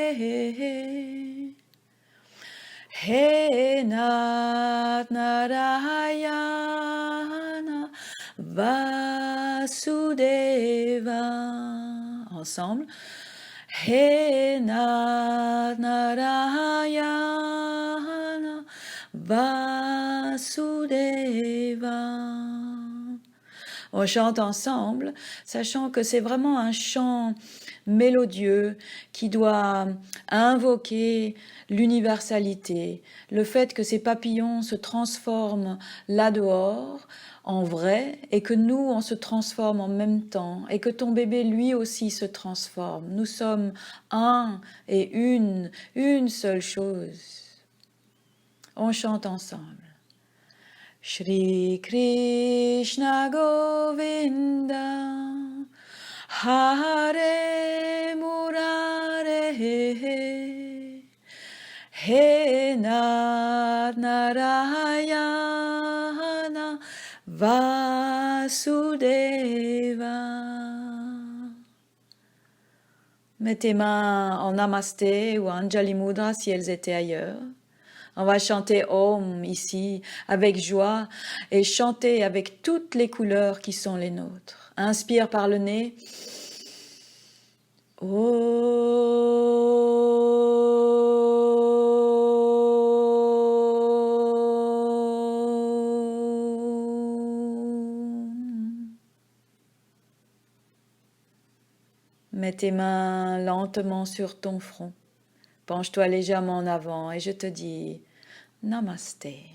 He Nath Narayana Vasudeva. Ensemble. He Nath Narayana Vasudeva. On chante ensemble, sachant que c'est vraiment un chant mélodieux qui doit invoquer l'universalité, le fait que ces papillons se transforment là dehors en vrai et que nous on se transforme en même temps et que ton bébé lui aussi se transforme. Nous sommes un et une seule chose. On chante ensemble. Shri Krishna Govinda Hare Murare He Nath Narayana Vasudeva. Mets tes mains en Namasté ou Anjali Mudra si elles étaient ailleurs. On va chanter Om ici avec joie et chanter avec toutes les couleurs qui sont les nôtres. Inspire par le nez. Mets tes mains lentement sur ton front. Penche-toi légèrement en avant et je te dis Namasté.